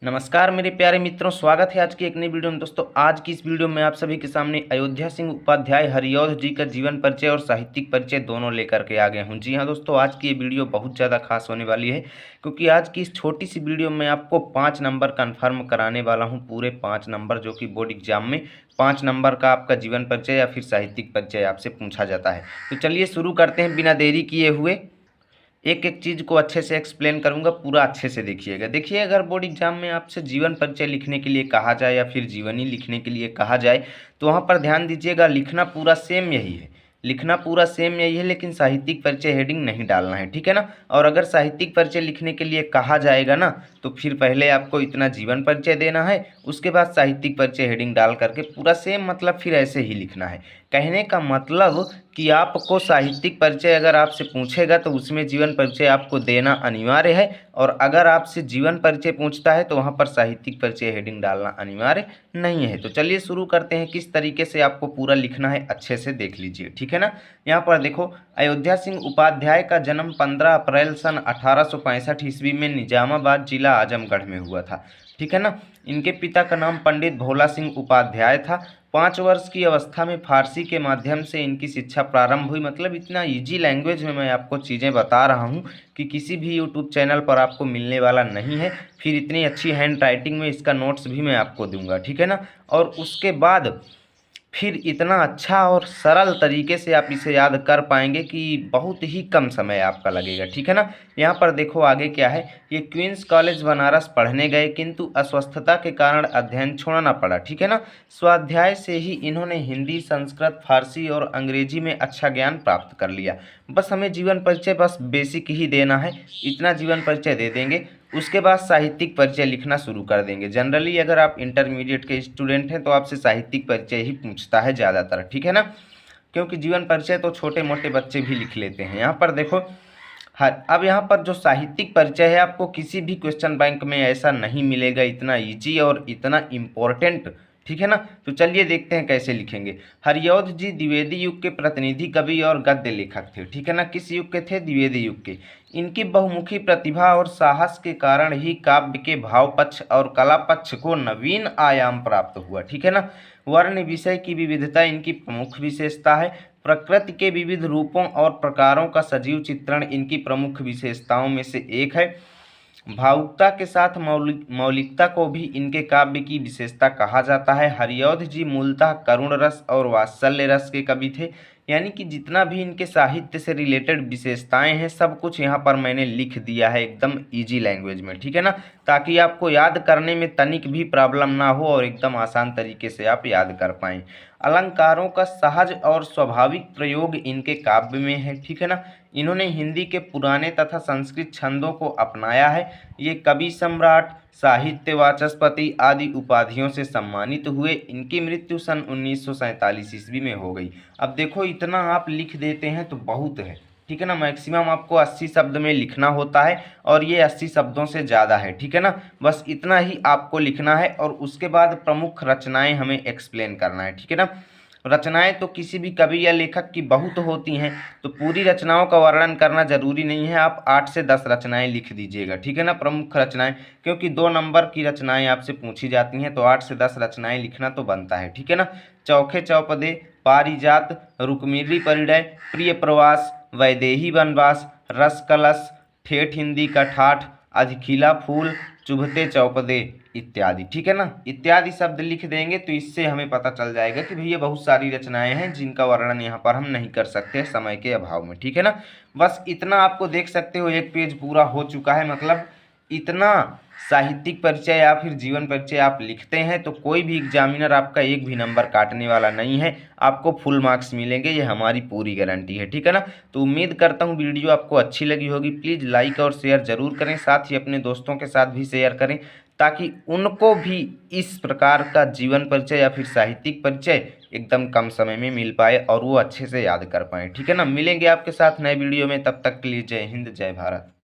नमस्कार मेरे प्यारे मित्रों, स्वागत है आज की एक नई वीडियो में। दोस्तों, आज की इस वीडियो में आप सभी के सामने अयोध्या सिंह उपाध्याय हरिऔध जी का जीवन परिचय और साहित्यिक परिचय दोनों लेकर के आ गया हूं। जी हां दोस्तों, आज की ये वीडियो बहुत ज़्यादा खास होने वाली है, क्योंकि आज की इस छोटी सी वीडियो में आपको 5 नंबर कन्फर्म कराने वाला हूँ। पूरे 5 नंबर, जो कि बोर्ड एग्जाम में 5 नंबर का आपका जीवन परिचय या फिर साहित्यिक परिचय आपसे पूछा जाता है। तो चलिए शुरू करते हैं बिना देरी किए हुए। एक एक चीज़ को अच्छे से एक्सप्लेन करूंगा, पूरा अच्छे से देखिएगा। देखिए, अगर बोर्ड एग्जाम में आपसे जीवन परिचय लिखने के लिए कहा जाए या फिर जीवनी लिखने के लिए कहा जाए, तो वहाँ पर ध्यान दीजिएगा, लिखना पूरा सेम यही है। लिखना पूरा सेम यही है, लेकिन साहित्यिक परिचय हेडिंग नहीं डालना है, ठीक है ना। और अगर साहित्यिक परिचय लिखने के लिए कहा जाएगा ना, तो फिर पहले आपको इतना जीवन परिचय देना है, उसके बाद साहित्यिक परिचय हेडिंग डाल करके पूरा सेम, मतलब फिर ऐसे ही लिखना है। कहने का मतलब कि आपको साहित्यिक परिचय अगर आपसे पूछेगा तो उसमें जीवन परिचय आपको देना अनिवार्य है, और अगर आपसे जीवन परिचय पूछता है तो वहाँ पर साहित्यिक परिचय हेडिंग डालना अनिवार्य नहीं है। तो चलिए शुरू करते हैं, किस तरीके से आपको पूरा लिखना है अच्छे से देख लीजिए, ठीक है ना। यहाँ पर देखो, अयोध्या सिंह उपाध्याय का जन्म 15 अप्रैल सन 1865 ईस्वी में निजामाबाद जिला आजमगढ़ में हुआ था, ठीक है ना। इनके पिता का नाम पंडित भोला सिंह उपाध्याय था। 5 वर्ष की अवस्था में फारसी के माध्यम से इनकी शिक्षा प्रारंभ हुई। मतलब इतना इजी लैंग्वेज में मैं आपको चीज़ें बता रहा हूँ कि किसी भी यूट्यूब चैनल पर आपको मिलने वाला नहीं है। फिर इतनी अच्छी हैंड राइटिंग में इसका नोट्स भी मैं आपको दूंगा, ठीक है ना। और उसके बाद फिर इतना अच्छा और सरल तरीके से आप इसे याद कर पाएंगे कि बहुत ही कम समय आपका लगेगा, ठीक है ना। यहाँ पर देखो आगे क्या है। ये क्वींस कॉलेज बनारस पढ़ने गए, किंतु अस्वस्थता के कारण अध्ययन छोड़ना पड़ा, ठीक है ना। स्वाध्याय से ही इन्होंने हिंदी, संस्कृत, फारसी और अंग्रेजी में अच्छा ज्ञान प्राप्त कर लिया। बस हमें जीवन परिचय बस बेसिक ही देना है, इतना जीवन परिचय दे देंगे। उसके बाद साहित्यिक परिचय लिखना शुरू कर देंगे। जनरली अगर आप इंटरमीडिएट के स्टूडेंट हैं तो आपसे साहित्यिक परिचय ही पूछता है ज़्यादातर, ठीक है ना, क्योंकि जीवन परिचय तो छोटे मोटे बच्चे भी लिख लेते हैं। यहाँ पर देखो, हर अब यहाँ पर जो साहित्यिक परिचय है, आपको किसी भी क्वेश्चन बैंक में ऐसा नहीं मिलेगा, इतना ईजी और इतना इम्पोर्टेंट, ठीक है ना। तो चलिए देखते हैं कैसे लिखेंगे। हरिऔध जी द्विवेदी युग के प्रतिनिधि कवि और गद्य लेखक थे, ठीक है ना। किस युग के थे? द्विवेदी युग के। इनकी बहुमुखी प्रतिभा और साहस के कारण ही काव्य के भाव पक्ष और कला पक्ष को नवीन आयाम प्राप्त हुआ, ठीक है ना। वर्ण विषय की विविधता इनकी प्रमुख विशेषता है। प्रकृति के विविध रूपों और प्रकारों का सजीव चित्रण इनकी प्रमुख विशेषताओं में से एक है। भावुकता के साथ मौलिकता को भी इनके काव्य की विशेषता कहा जाता है। हरिऔध जी मूलतः करुण रस और वात्सल्य रस के कवि थे। यानी कि जितना भी इनके साहित्य से रिलेटेड विशेषताएं हैं, सब कुछ यहाँ पर मैंने लिख दिया है एकदम इजी लैंग्वेज में, ठीक है ना, ताकि आपको याद करने में तनिक भी प्रॉब्लम ना हो और एकदम आसान तरीके से आप याद कर पाएं। अलंकारों का सहज और स्वाभाविक प्रयोग इनके काव्य में है, ठीक है ना। इन्होंने हिंदी के पुराने तथा संस्कृत छंदों को अपनाया है। ये कवि सम्राट, साहित्य वाचस्पति आदि उपाधियों से सम्मानित हुए। इनकी मृत्यु सन 1947 ईस्वी में हो गई। अब देखो, इतना आप लिख देते हैं तो बहुत है, ठीक है ना। मैक्सिमम आपको 80 शब्द में लिखना होता है और ये 80 शब्दों से ज़्यादा है, ठीक है ना। बस इतना ही आपको लिखना है और उसके बाद प्रमुख रचनाएं हमें एक्सप्लेन करना है, ठीक है ना। रचनाएं तो किसी भी कवि या लेखक की बहुत होती हैं, तो पूरी रचनाओं का वर्णन करना जरूरी नहीं है। आप 8 से 10 रचनाएं लिख दीजिएगा, ठीक है ना, प्रमुख रचनाएं, क्योंकि 2 नंबर की रचनाएं आपसे पूछी जाती हैं, तो 8 से 10 रचनाएं लिखना तो बनता है, ठीक है ना। चौखे चौपदे, पारिजात, रुक्मिणी परिणय, प्रिय प्रवास, वैदेही वनवास, रस कलश, ठेठ हिंदी का ठाठ, अधिखिला फूल, चुभते चौपदे इत्यादि, ठीक है ना। इत्यादि शब्द लिख देंगे तो इससे हमें पता चल जाएगा कि भैया बहुत सारी रचनाएं हैं जिनका वर्णन यहाँ पर हम नहीं कर सकते समय के अभाव में, ठीक है ना। बस इतना आपको देख सकते हो, एक पेज पूरा हो चुका है। मतलब इतना साहित्यिक परिचय या फिर जीवन परिचय आप लिखते हैं तो कोई भी एग्जामिनर आपका एक भी नंबर काटने वाला नहीं है, आपको फुल मार्क्स मिलेंगे, ये हमारी पूरी गारंटी है, ठीक है ना। तो उम्मीद करता हूँ वीडियो आपको अच्छी लगी होगी। प्लीज़ लाइक और शेयर ज़रूर करें, साथ ही अपने दोस्तों के साथ भी शेयर करें, ताकि उनको भी इस प्रकार का जीवन परिचय या फिर साहित्यिक परिचय एकदम कम समय में मिल पाए और वो अच्छे से याद कर पाएँ, ठीक है ना। मिलेंगे आपके साथ नए वीडियो में, तब तक के लिए जय हिंद, जय भारत।